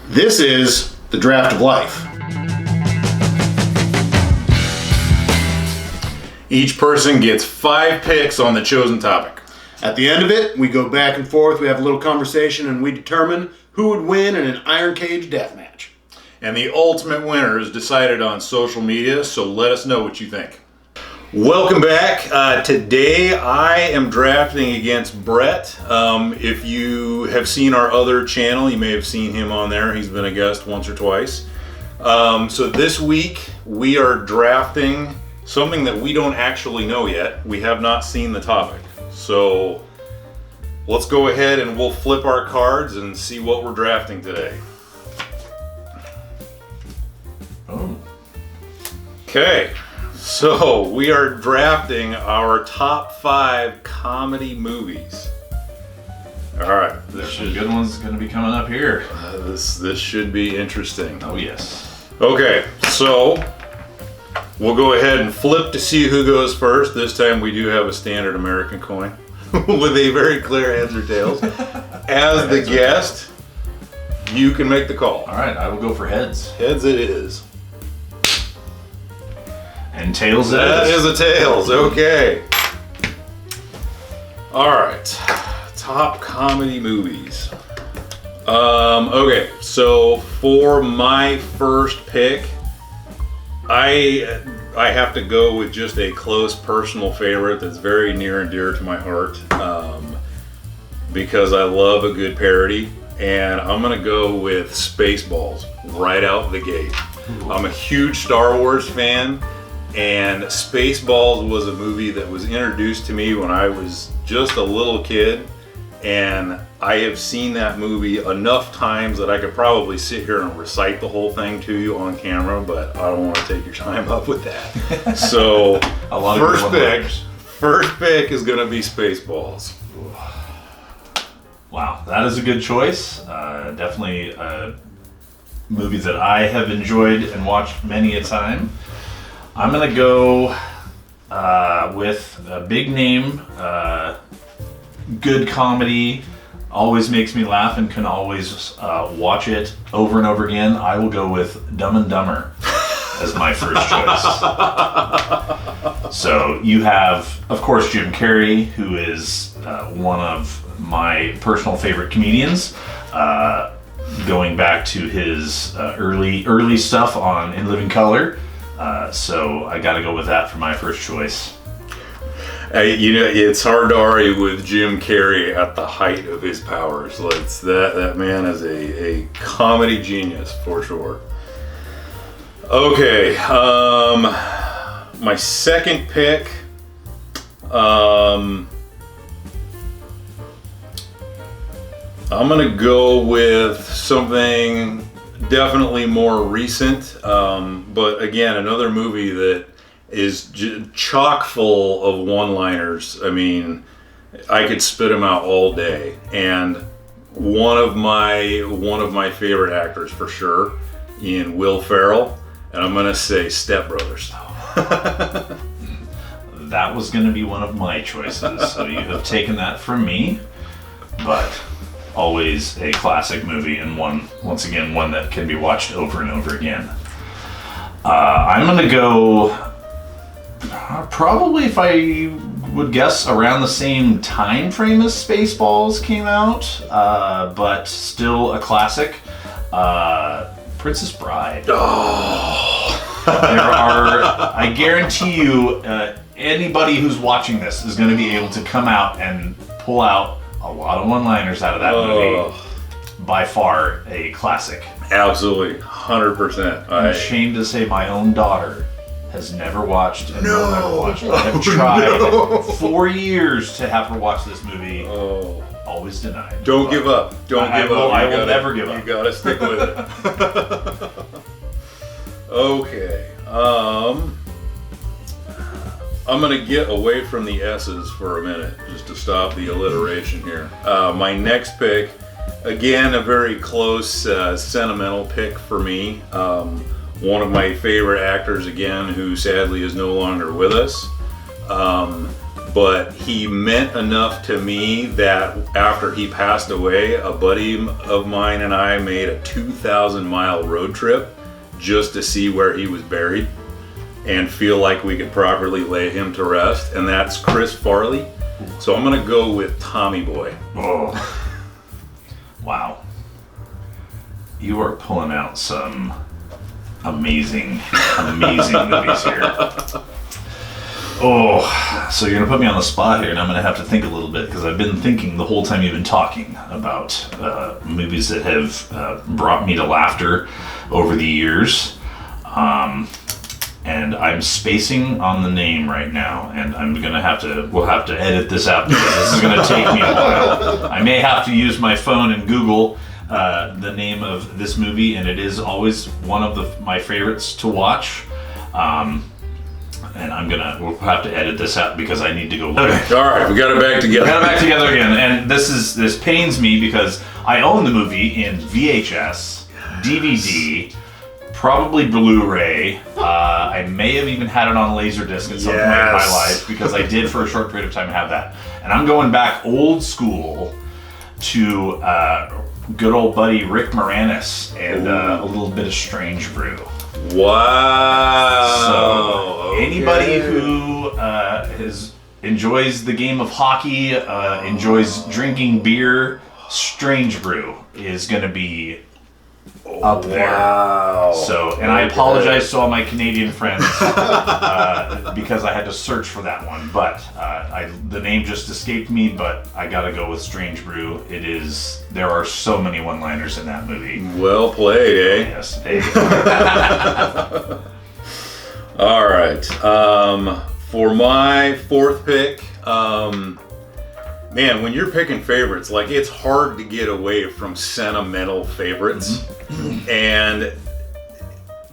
This is the Draft of Life. Each person gets 5 picks on the chosen topic. At the end of it, we go back and forth, we have a little conversation, and we determine who would win in an Iron Cage death match. And the ultimate winner is decided on social media, so let us know what you think. Welcome back. Today I am drafting against Brett. If you have seen our other channel, you may have seen him on there. He's been a guest once or twice. So this week we are drafting something that we don't actually know yet. We have not seen the topic. So let's go ahead and we'll flip our cards and see what we're drafting today. Oh. Okay. So we are drafting our top 5 comedy movies. All right, There's some good ones going to be coming up here. this should be interesting. Oh yes. Okay, so we'll go ahead and flip to see who goes first. This time we do have a standard American coin with a very clear heads or tails. As the guest, you can make the call. All right, I will go for heads. Heads it is. And tails it That is. is a tails, okay. Alright, top comedy movies. Okay, so for my first pick, I have to go with just a close personal favorite that's very near and dear to my heart, because I love a good parody, and I'm gonna go with Spaceballs right out the gate. I'm a huge Star Wars fan, and Spaceballs was a movie that was introduced to me when I was just a little kid, and I have seen that movie enough times that I could probably sit here and recite the whole thing to you on camera, but I don't want to take your time up with that. So A lot of good first pick is going to be Spaceballs. Wow, that is a good choice. Definitely a movie that I have enjoyed and watched many a time. I'm gonna go with a big name, good comedy, always makes me laugh and can always watch it over and over again. I will go with Dumb and Dumber as my first choice. So you have, of course, Jim Carrey, who is one of my personal favorite comedians. Going back to his early stuff on In Living Color. So I got to go with that for my first choice. It's hard to argue with Jim Carrey at the height of his powers. That man is a comedy genius for sure. Okay, my second pick. I'm gonna go with something definitely more recent, but again, another movie that is chock full of one-liners. I mean, I could spit them out all day. And one of my favorite actors for sure, in Will Ferrell, and I'm gonna say Step Brothers. That was going to be one of my choices, so you have taken that from me, but always a classic movie, and once again, one that can be watched over and over again. I'm going to go, probably if I would guess, around the same time frame as Spaceballs came out, but still a classic, Princess Bride. Oh. I guarantee you, anybody who's watching this is going to be able to come out and pull out a lot of one-liners out of that movie. By far a classic. Absolutely, 100%. I'm ashamed to say my own daughter has never watched and will never watch it. I have Oh, tried no. 4 years to have her watch this movie. Oh. Always denied. Don't give up. Don't give up. I will never give up. You gotta stick with it. Okay. I'm gonna get away from the S's for a minute, just to stop the alliteration here. My next pick, again, a very close, sentimental pick for me. One of my favorite actors, again, who sadly is no longer with us. but he meant enough to me that after he passed away, a buddy of mine and I made a 2,000-mile road trip just to see where he was buried and feel like we could properly lay him to rest, and that's Chris Farley. So I'm gonna go with Tommy Boy. Oh, wow. You are pulling out some amazing movies here. Oh, so you're gonna put me on the spot here, and I'm gonna have to think a little bit, because I've been thinking the whole time you've been talking about movies that have brought me to laughter over the years. And I'm spacing on the name right now, and we'll have to edit this out, because this is gonna take me a while. I may have to use my phone and Google the name of this movie, and it is always one of my favorites to watch. And we'll have to edit this out because I need to go look. Okay. All right, we got it back together. We got it back together again, and this pains me because I own the movie in VHS, DVD, probably Blu-ray. I may have even had it on Laserdisc at some point in my life, because I did for a short period of time have that. And I'm going back old school to good old buddy Rick Moranis and a little bit of Strange Brew. Wow. So anybody who enjoys the game of hockey, enjoys drinking beer, Strange Brew is going to be up there. Wow. So, and I apologize to all my Canadian friends because I had to search for that one, but the name just escaped me. But I got to go with Strange Brew. There are so many one-liners in that movie. Well played, eh? Yes. Hey. All right. For my fourth pick, man, when you're picking favorites, like, it's hard to get away from sentimental favorites. And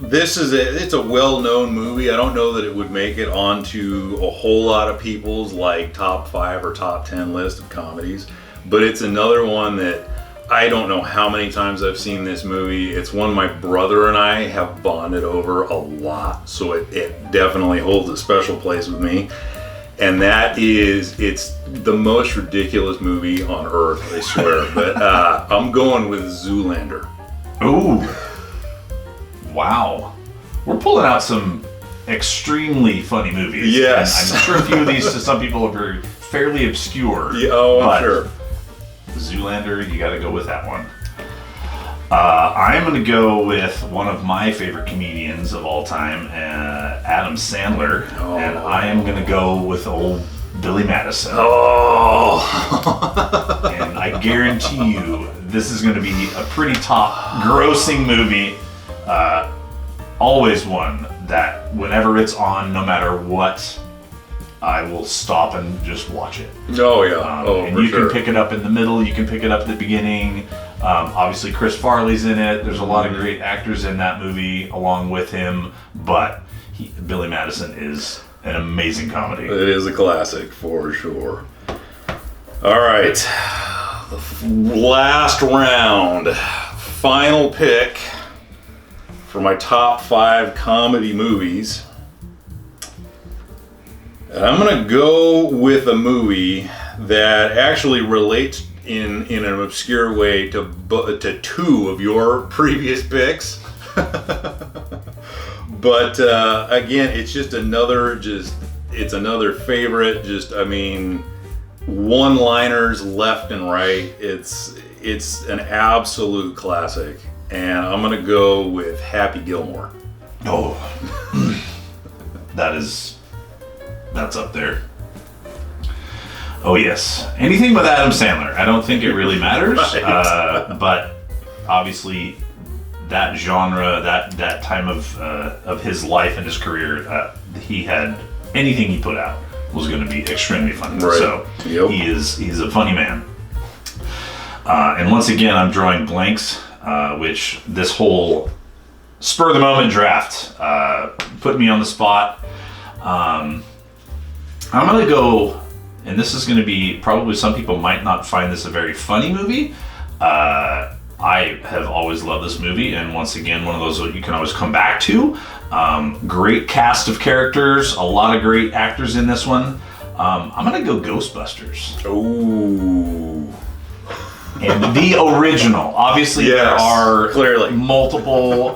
it's a well-known movie. I don't know that it would make it onto a whole lot of people's like top 5 or top 10 list of comedies, but it's another one that I don't know how many times I've seen this movie. It's one my brother and I have bonded over a lot, so it definitely holds a special place with me. And it's the most ridiculous movie on earth, I swear. But I'm going with Zoolander. Ooh. Wow. We're pulling out some extremely funny movies. Yes. And I'm sure a few of these to some people are fairly obscure. Yeah, I'm sure. Zoolander, you gotta go with that one. I'm gonna go with one of my favorite comedians of all time, Adam Sandler. Oh. And I am gonna go with old Billy Madison. Oh. And I guarantee you, this is going to be a pretty top grossing movie. Always one that whenever it's on, no matter what, I will stop and just watch it. Oh yeah. And you can pick it up in the middle, you can pick it up at the beginning. Obviously Chris Farley's in it. There's a lot of great actors in that movie along with him, but Billy Madison is an amazing comedy. It is a classic for sure. All right, last round, final pick for my top 5 comedy movies. And I'm gonna go with a movie that actually relates in an obscure way to 2 of your previous picks. But again, it's just another favorite. One-liners left and right. It's an absolute classic, and I'm gonna go with Happy Gilmore. Oh, that's up there. Oh yes, anything with Adam Sandler. I don't think it really matters, Right. but obviously that genre, that time of his life and his career, he had anything he put out was going to be extremely funny. Right. So Yep. he's a funny man. And once again, I'm drawing blanks, which this whole spur of the moment draft put me on the spot. I'm gonna go, and this is gonna be probably, some people might not find this a very funny movie. I have always loved this movie, and once again, one of those that you can always come back to. Great cast of characters, a lot of great actors in this one. I'm gonna go Ghostbusters. Ooh. And the original. Obviously, there Yes, are clearly. multiple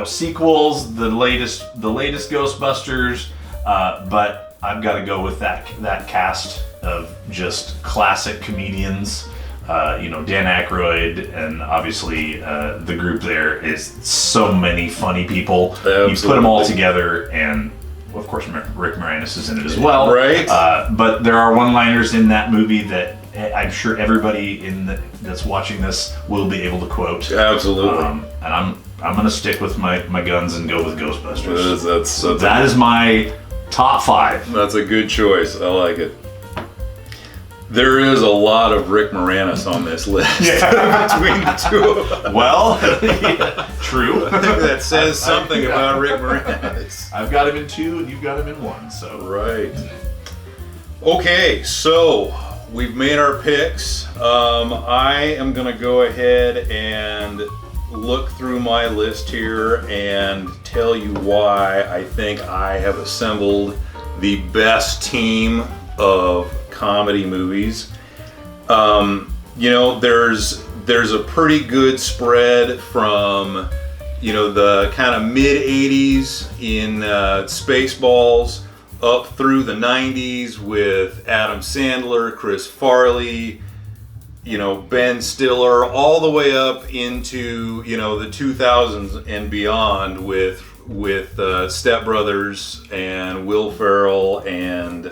sequels. The latest Ghostbusters, but I've got to go with that cast of just classic comedians. Dan Aykroyd, and obviously the group there is so many funny people. Absolutely. You put them all together, and of course Rick Moranis is in it as well. Right. But there are one-liners in that movie that I'm sure everybody that's watching this will be able to quote. Absolutely. And I'm gonna stick with my guns and go with Ghostbusters. That is my top 5. That's a good choice. I like it. There is a lot of Rick Moranis on this list between the two of them. Well, yeah, true. I think that says something about Rick Moranis. I've got him in 2, and you've got him in 1. So Right. Okay, so we've made our picks. I am going to go ahead and look through my list here and tell you why I think I have assembled the best team of comedy movies. There's a pretty good spread from the kind of mid 80s in Spaceballs up through the 90s with Adam Sandler, Chris Farley, Ben Stiller, all the way up into the 2000s and beyond with Step Brothers and Will Ferrell and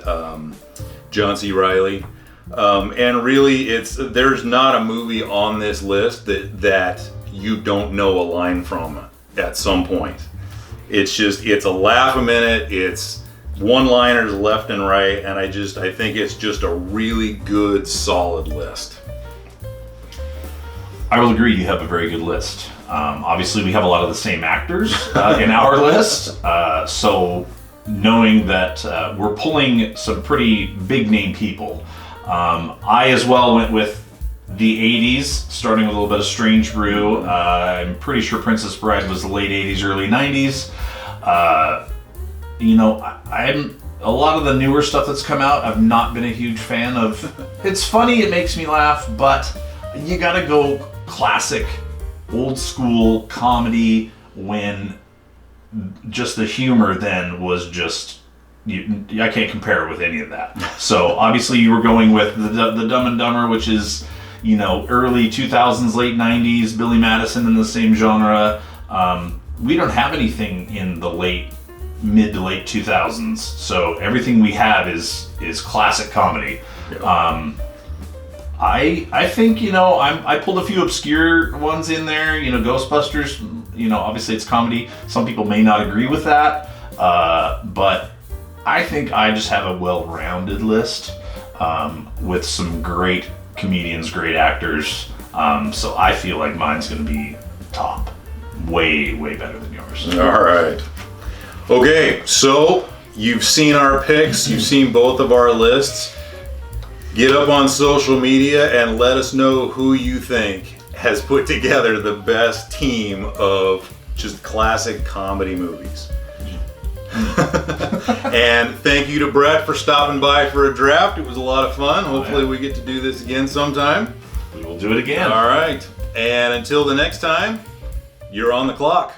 John C. Reilly. And really, there's not a movie on this list that you don't know a line from at some point. It's a laugh a minute. It's one-liners left and right, and I think it's just a really good, solid list. I will agree. You have a very good list. Obviously, we have a lot of the same actors in our list. So knowing that we're pulling some pretty big-name people, I as well went with the 80s, starting with a little bit of Strange Brew. I'm pretty sure Princess Bride was the late 80s, early 90s. I'm a lot of the newer stuff that's come out, I've not been a huge fan of. It's funny, it makes me laugh, but you gotta go classic, old school comedy when just the humor then was just, I can't compare it with any of that. So obviously you were going with the Dumb and Dumber, which is, early 2000s, late 90s, Billy Madison in the same genre. We don't have anything in the mid to late 2000s, so everything we have is classic comedy. Yeah. I think I pulled a few obscure ones in there. Ghostbusters. Obviously it's comedy. Some people may not agree with that, but I think I just have a well-rounded list with some great comedians, great actors. So I feel like mine's going to be top, way better than yours. All right. Okay, so you've seen our picks, you've seen both of our lists. Get up on social media and let us know who you think has put together the best team of just classic comedy movies. And thank you to Brett for stopping by for a draft. It was a lot of fun. Hopefully we get to do this again sometime. We will do it again. All right. And until the next time, you're on the clock.